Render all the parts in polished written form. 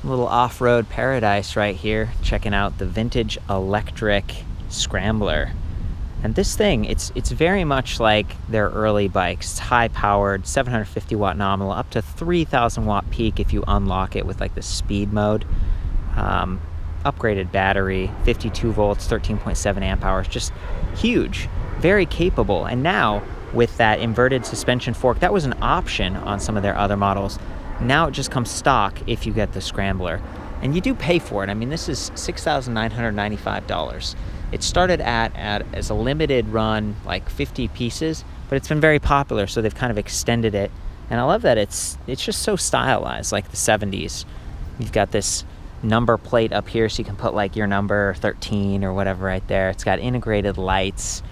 A little off-road paradise right here, checking out the Vintage Electric Scrambler. And this thing, it's very much like their early bikes. It's high-powered, 750 watt nominal, up to 3,000 watt peak if you unlock it with like the speed mode. Upgraded battery, 52 volts, 13.7 amp hours, just huge, very capable. And now with that inverted suspension fork, that was an option on some of their other models. Now it just comes stock if you get the Scrambler. And you do pay for it. I mean, this is $6,995. It started at as a limited run, like 50 pieces, but it's been very popular, so they've kind of extended it. And I love that it's just so stylized, like the 70s. You've got this number plate up here, so you can put like your number 13 or whatever right there. It's got integrated lights.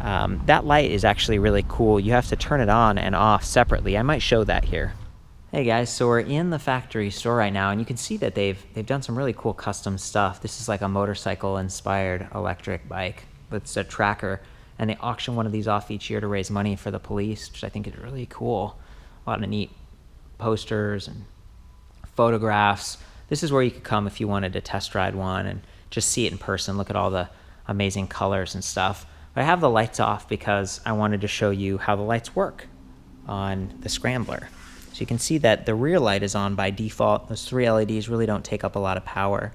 That light is actually really cool. You have to turn it on and off separately. I might show that here. Hey guys, so we're in the factory store right now, and you can see that they've done some really cool custom stuff. This is like a motorcycle-inspired electric bike with a tracker, and they auction one of these off each year to raise money for the police, which I think is really cool. A lot of neat posters and photographs. This is where you could come if you wanted to test ride one and just see it in person, look at all the amazing colors and stuff. But I have the lights off because I wanted to show you how the lights work on the Scrambler. So you can see that the rear light is on by default. Those 3 LEDs really don't take up a lot of power.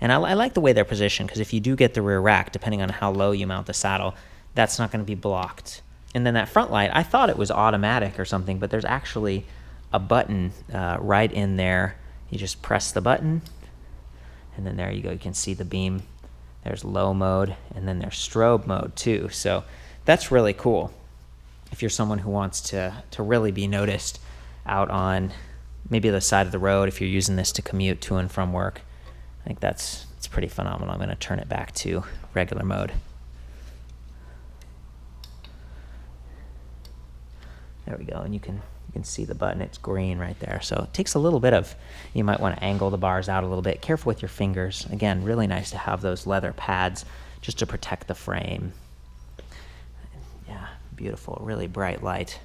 And I like the way they're positioned, because if you do get the rear rack, depending on how low you mount the saddle, that's not going to be blocked. And then that front light, I thought it was automatic or something, but there's actually a button right in there. You just press the button, and then there you go. You can see the beam. There's low mode, and then there's strobe mode too. So that's really cool if you're someone who wants to really be noticed out on maybe the side of the road, if you're using this to commute to and from work. I think it's pretty phenomenal. I'm going to turn it back to regular mode. There we go, and you can see the button. It's green right there. So it takes a little bit of, you might want to angle the bars out a little bit. Careful with your fingers. Again, really nice to have those leather pads just to protect the frame. Yeah, beautiful, really bright light.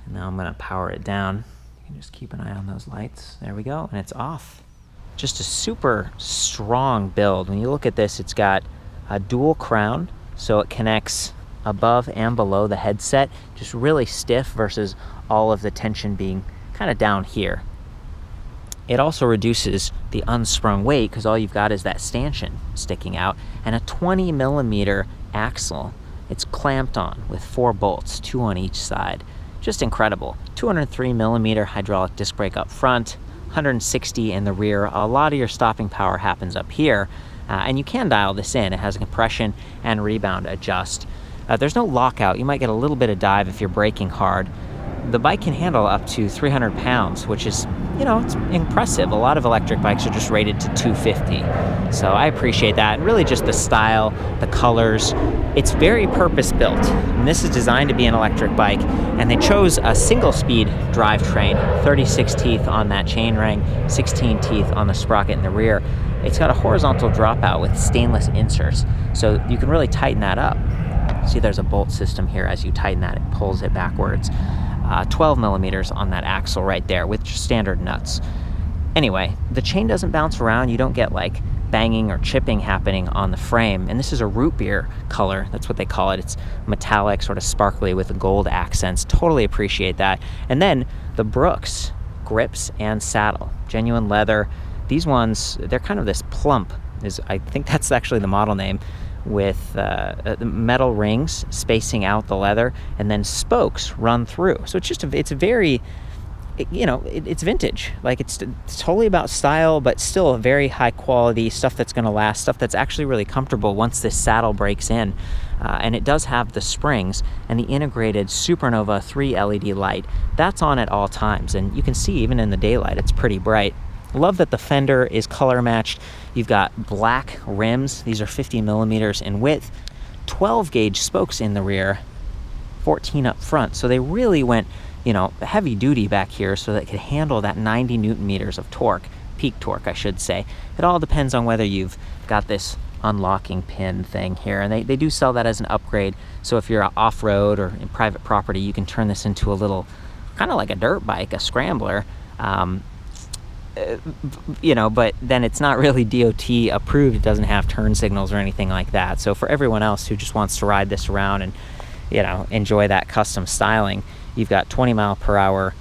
And now I'm going to power it down. You can just keep an eye on those lights. There we go, and it's off. Just a super strong build. When you look at this, it's got a dual crown, so it connects above and below the headset. Just really stiff versus all of the tension being kind of down here. It also reduces the unsprung weight, because all you've got is that stanchion sticking out, and a 20 millimeter axle. It's clamped on with 4 bolts, 2 on each side. Just incredible. 203 millimeter hydraulic disc brake up front, 160 in the rear. A lot of your stopping power happens up here, and you can dial this in. It has a compression and rebound adjust. There's no lockout. You might get a little bit of dive if you're braking hard. The bike can handle up to 300 pounds, which is, it's impressive. A lot of electric bikes are just rated to 250. So I appreciate that. And really just the style, the colors. It's very purpose-built. And this is designed to be an electric bike. And they chose a single-speed drivetrain, 36 teeth on that chainring, 16 teeth on the sprocket in the rear. It's got a horizontal dropout with stainless inserts, so you can really tighten that up. See, there's a bolt system here. As you tighten that, it pulls it backwards. 12 millimeters on that axle right there with just standard nuts. Anyway, the chain doesn't bounce around. You don't get like banging or chipping happening on the frame. And this is a root beer color. That's what they call it. It's metallic, sort of sparkly with gold accents. Totally appreciate that. And then the Brooks grips and saddle, genuine leather. These ones, they're kind of this plump. I think that's actually the model name, with metal rings spacing out the leather, and then spokes run through. So it's vintage. Like it's totally about style, but still a very high quality stuff that's going to last, stuff that's actually really comfortable once this saddle breaks in. And it does have the springs and the integrated Supernova 3 LED light. That's on at all times, and you can see even in the daylight it's pretty bright. Love that the fender is color matched. You've got black rims. These are 50 millimeters in width, 12 gauge spokes in the rear, 14 up front. So they really went, heavy duty back here so that it could handle that 90 Newton meters of torque, peak torque, I should say. It all depends on whether you've got this unlocking pin thing here, and they do sell that as an upgrade. So if you're off-road or in private property, you can turn this into a little, kind of like a dirt bike, a scrambler. But then it's not really DOT approved. It doesn't have turn signals or anything like that. So for everyone else who just wants to ride this around and, enjoy that custom styling, you've got 20 mile per hour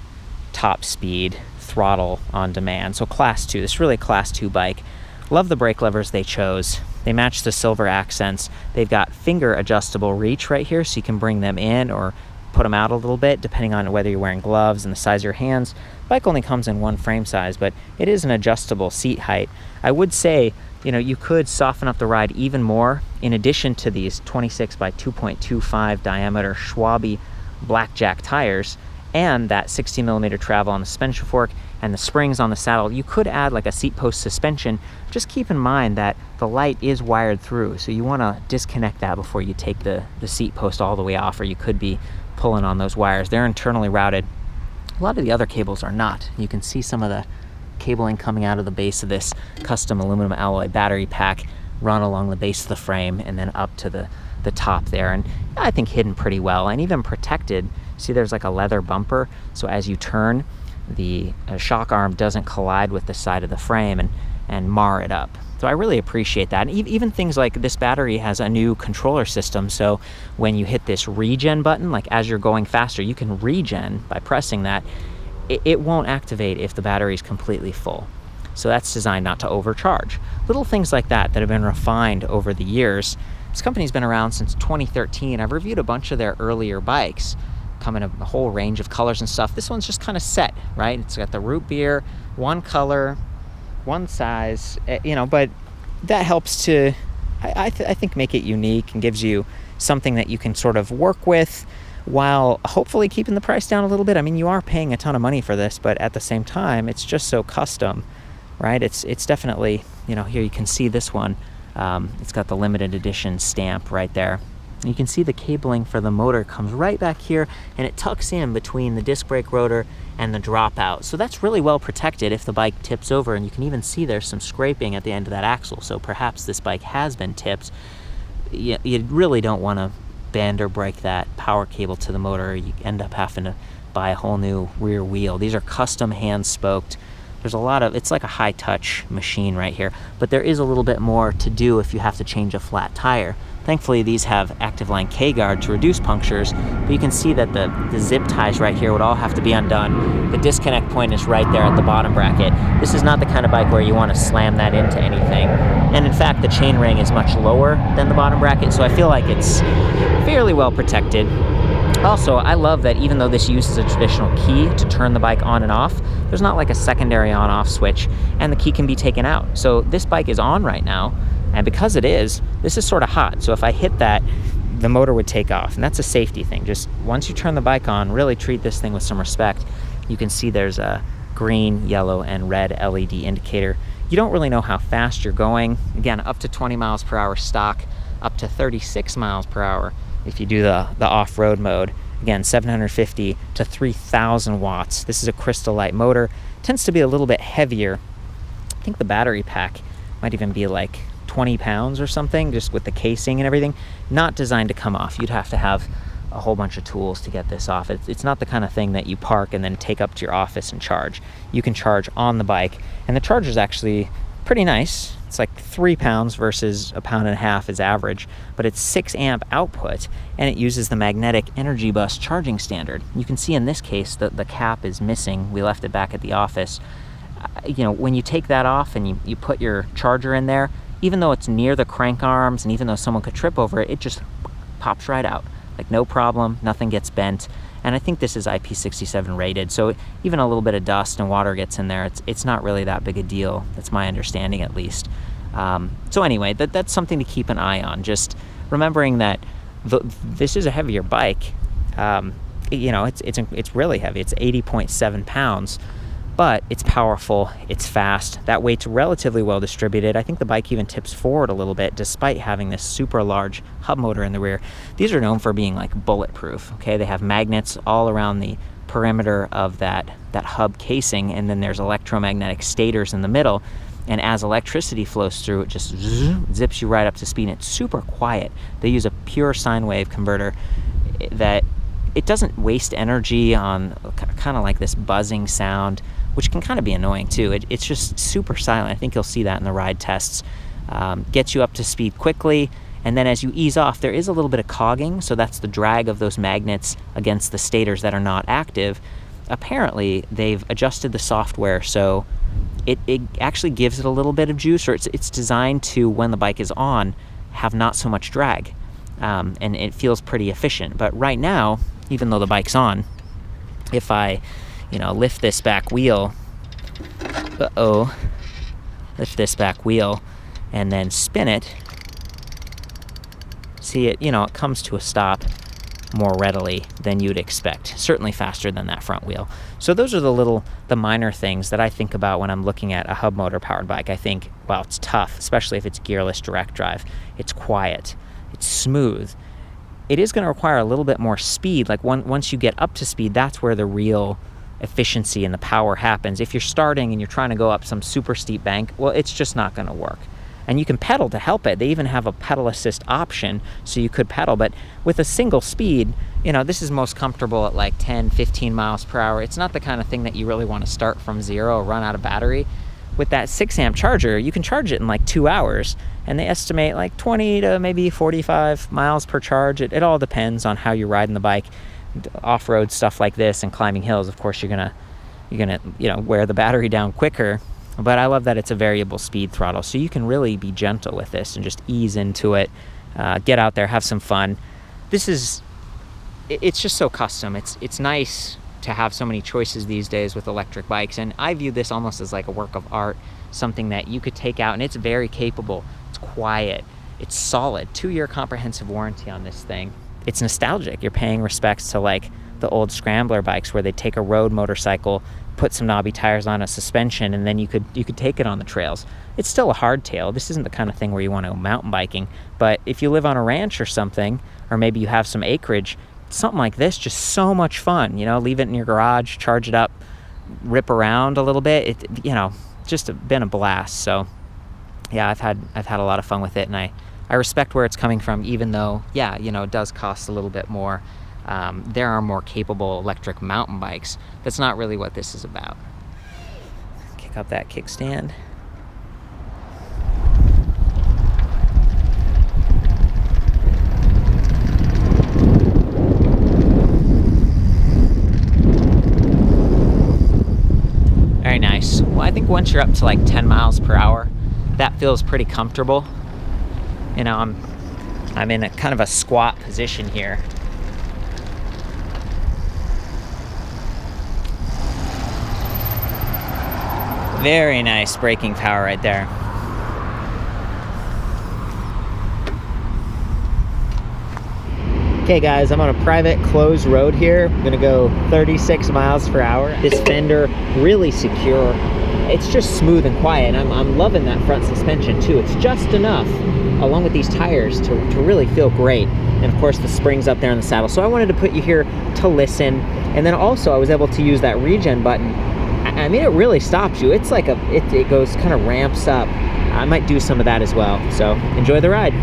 top speed, throttle on demand. So class 2, this is really a class 2 bike. Love the brake levers they chose. They match the silver accents. They've got finger adjustable reach right here, so you can bring them in or put them out a little bit depending on whether you're wearing gloves and the size of your hands. Bike only comes in one frame size, but it is an adjustable seat height. I would say, you could soften up the ride even more in addition to these 26 by 2.25 diameter Schwabe blackjack tires and that 60 millimeter travel on the suspension fork and the springs on the saddle. You could add like a seat post suspension. Just keep in mind that the light is wired through, so you want to disconnect that before you take the seat post all the way off, or you could be pulling on those wires. They're internally routed. A lot of the other cables are not. You can see some of the cabling coming out of the base of this custom aluminum alloy battery pack run along the base of the frame and then up to the top there, and I think hidden pretty well and even protected. See, there's like a leather bumper, so as you turn, the shock arm doesn't collide with the side of the frame and mar it up. So I really appreciate that. And even things like this battery has a new controller system, so when you hit this regen button, like as you're going faster, you can regen by pressing that. It won't activate if the battery is completely full. So that's designed not to overcharge. Little things like that have been refined over the years. This company's been around since 2013. I've reviewed a bunch of their earlier bikes, come in a whole range of colors and stuff. This one's just kind of set, right? It's got the root beer, one color, one size, but that helps to, I think, make it unique and gives you something that you can sort of work with while hopefully keeping the price down a little bit. I mean, you are paying a ton of money for this, but at the same time, it's just so custom, right? It's definitely, here you can see this one. It's got the limited edition stamp right there. You can see the cabling for the motor comes right back here, and it tucks in between the disc brake rotor and the dropout. So that's really well protected if the bike tips over, and you can even see there's some scraping at the end of that axle. So perhaps this bike has been tipped. You really don't want to bend or break that power cable to the motor. You end up having to buy a whole new rear wheel. These are custom hand spoked. There's a lot of, it's like a high touch machine right here, but there is a little bit more to do if you have to change a flat tire. Thankfully, these have active line K-guard to reduce punctures, but you can see that the zip ties right here would all have to be undone. The disconnect point is right there at the bottom bracket. This is not the kind of bike where you want to slam that into anything. And in fact, the chain ring is much lower than the bottom bracket, so I feel like it's fairly well protected. Also, I love that even though this uses a traditional key to turn the bike on and off, there's not like a secondary on-off switch, and the key can be taken out. So this bike is on right now, and because it is, this is sort of hot. So if I hit that, the motor would take off, and that's a safety thing. Just once you turn the bike on, really treat this thing with some respect. You can see there's a green, yellow, and red LED indicator. You don't really know how fast you're going. Again, up to 20 miles per hour stock, up to 36 miles per hour if you do the off-road mode. Again, 750 to 3,000 watts. This is a Crystal Light motor. Tends to be a little bit heavier. I think the battery pack might even be like 20 pounds or something, just with the casing and everything. Not designed to come off. You'd have to have a whole bunch of tools to get this off. It's not the kind of thing that you park and then take up to your office and charge. You can charge on the bike, and the charger is actually pretty nice. It's like 3 pounds versus 1.5 pounds is average, but it's 6 amp output, and it uses the magnetic energy bus charging standard. You can see in this case that the cap is missing. We left it back at the office. When you take that off and you put your charger in there, even though it's near the crank arms and even though someone could trip over it, it just pops right out. Like no problem, nothing gets bent. And I think this is IP67 rated, so even a little bit of dust and water gets in there, it's not really that big a deal. That's my understanding, at least. So anyway, that's something to keep an eye on. Just remembering that this is a heavier bike. It's really heavy. It's 80.7 pounds, but it's powerful. It's fast. That weight's relatively well distributed. I think the bike even tips forward a little bit, despite having this super large hub motor in the rear. These are known for being like bulletproof. Okay, they have magnets all around the perimeter of that hub casing, and then there's electromagnetic stators in the middle. And as electricity flows through, it just zips you right up to speed. And it's super quiet. They use a pure sine wave converter that it doesn't waste energy on kind of like this buzzing sound which can kind of be annoying too. It's just super silent. I think you'll see that in the ride tests. Gets you up to speed quickly, and then as you ease off, there is a little bit of cogging, so that's the drag of those magnets against the stators that are not active. Apparently, they've adjusted the software so it actually gives it a little bit of juice, or it's designed to, when the bike is on, have not so much drag. And it feels pretty efficient. But right now, even though the bike's on, if I, lift this back wheel, lift this back wheel and then spin it, see it, it comes to a stop more readily than you'd expect, certainly faster than that front wheel. So those are the minor things that I think about when I'm looking at a hub motor powered bike. I think, wow, it's tough, especially if it's gearless direct drive. It's quiet, it's smooth. It is going to require a little bit more speed. Like once you get up to speed, that's where the real efficiency and the power happens. If you're starting and you're trying to go up some super steep bank, well, it's just not going to work. And you can pedal to help it. They even have a pedal assist option, so you could pedal. But with a single speed, this is most comfortable at like 10, 15 miles per hour. It's not the kind of thing that you really want to start from zero or run out of battery. With that 6 amp charger, you can charge it in like 2 hours, and they estimate like 20 to maybe 45 miles per charge. It all depends on how you're riding the bike. Off-road stuff like this and climbing hills, of course, you're gonna wear the battery down quicker. But I love that it's a variable speed throttle, so you can really be gentle with this and just ease into it, get out there, have some fun. It's just so custom. It's nice to have so many choices these days with electric bikes, and I view this almost as like a work of art, something that you could take out, and it's very capable. It's quiet, it's solid, 2-year comprehensive warranty on this thing. It's nostalgic. You're paying respects to like the old Scrambler bikes where they take a road motorcycle, put some knobby tires on a suspension, and then you could take it on the trails. It's still a hardtail. This isn't the kind of thing where you want to go mountain biking, but if you live on a ranch or something, or maybe you have some acreage, something like this, just so much fun. Leave it in your garage, charge it up, rip around a little bit. Just been a blast. So yeah, I've had a lot of fun with it, and I respect where it's coming from, even though, it does cost a little bit more. There are more capable electric mountain bikes. That's not really what this is about. Kick up that kickstand. Very nice. Well, I think once you're up to like 10 miles per hour, that feels pretty comfortable. I'm in a kind of a squat position here. Very nice braking power right there. Okay guys, I'm on a private closed road here. I'm gonna go 36 miles per hour. This fender, really secure. It's just smooth and quiet, and I'm loving that front suspension too. It's just enough, along with these tires, to really feel great. And of course the springs up there in the saddle. So I wanted to put you here to listen, and then also I was able to use that regen button. I mean, it really stops you. It's like it goes, kind of ramps up. I might do some of that as well. So enjoy the ride.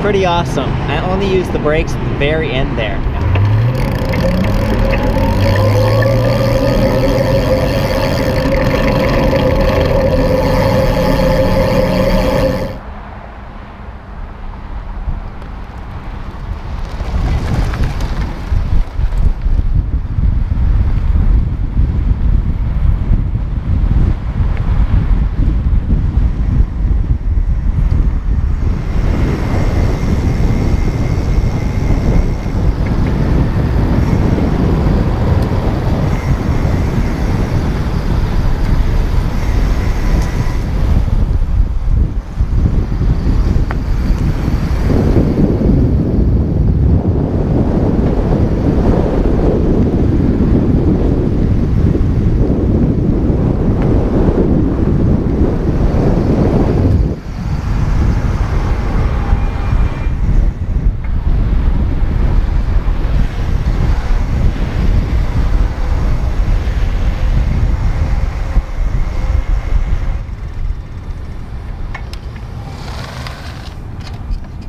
Pretty awesome. I only use the brakes at the very end there.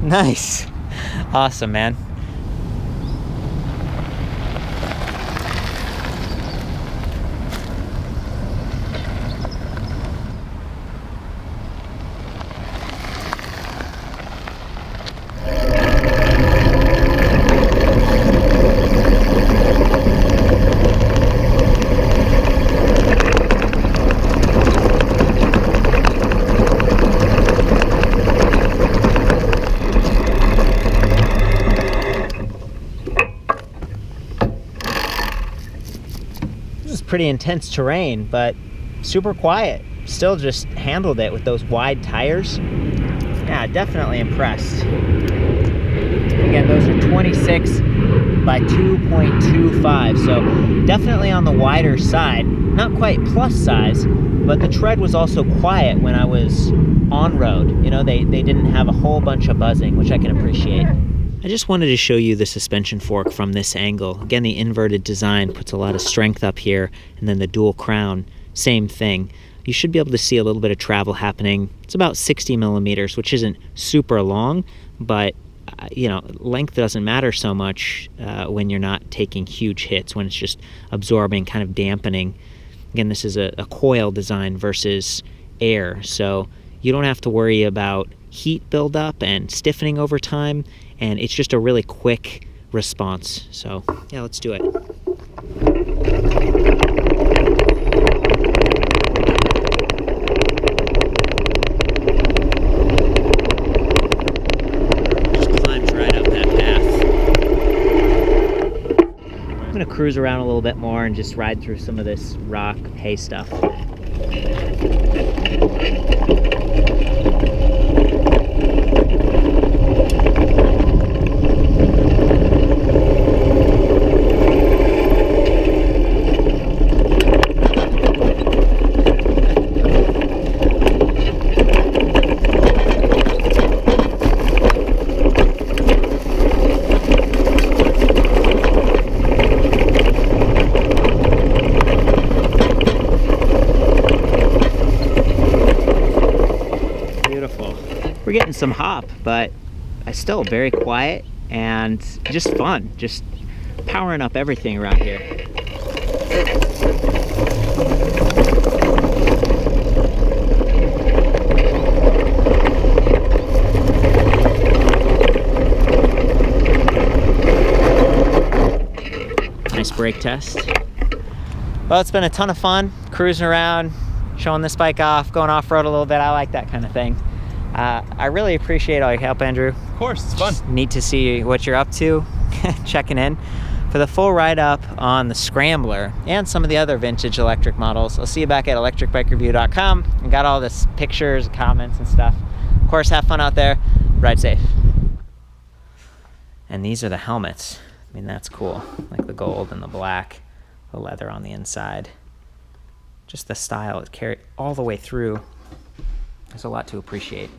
Nice. Awesome, man. Pretty intense terrain, but super quiet. Still just handled it with those wide tires. Yeah, definitely impressed. Again, those are 26 by 2.25, so definitely on the wider side. Not quite plus size, but the tread was also quiet when I was on road. You know, they didn't have a whole bunch of buzzing, which I can appreciate. I just wanted to show you the suspension fork from this angle. Again, the inverted design puts a lot of strength up here, and then the dual crown, same thing. You should be able to see a little bit of travel happening. It's about 60 millimeters, which isn't super long, but you know, length doesn't matter so much when you're not taking huge hits, when it's just absorbing, kind of dampening. Again, this is a coil design versus air, so you don't have to worry about heat buildup and stiffening over time, and it's just a really quick response. So yeah, let's do it. Just climbs right up that path. I'm gonna cruise around a little bit more and just ride through some of this rock hay stuff. We're getting some hop, but it's still very quiet and just fun, just powering up everything around here. Nice brake test. Well, it's been a ton of fun cruising around, showing this bike off, going off-road a little bit. I like that kind of thing. I really appreciate all your help, Andrew. Of course, it's fun. Just neat to see what you're up to, checking in. For the full write-up on the Scrambler and some of the other vintage electric models, I'll see you back at ElectricBikeReview.com. I got all this pictures, comments, and stuff. Of course, have fun out there. Ride safe. And these are the helmets. I mean, that's cool. Like the gold and the black, the leather on the inside. Just the style, it carried all the way through. There's a lot to appreciate.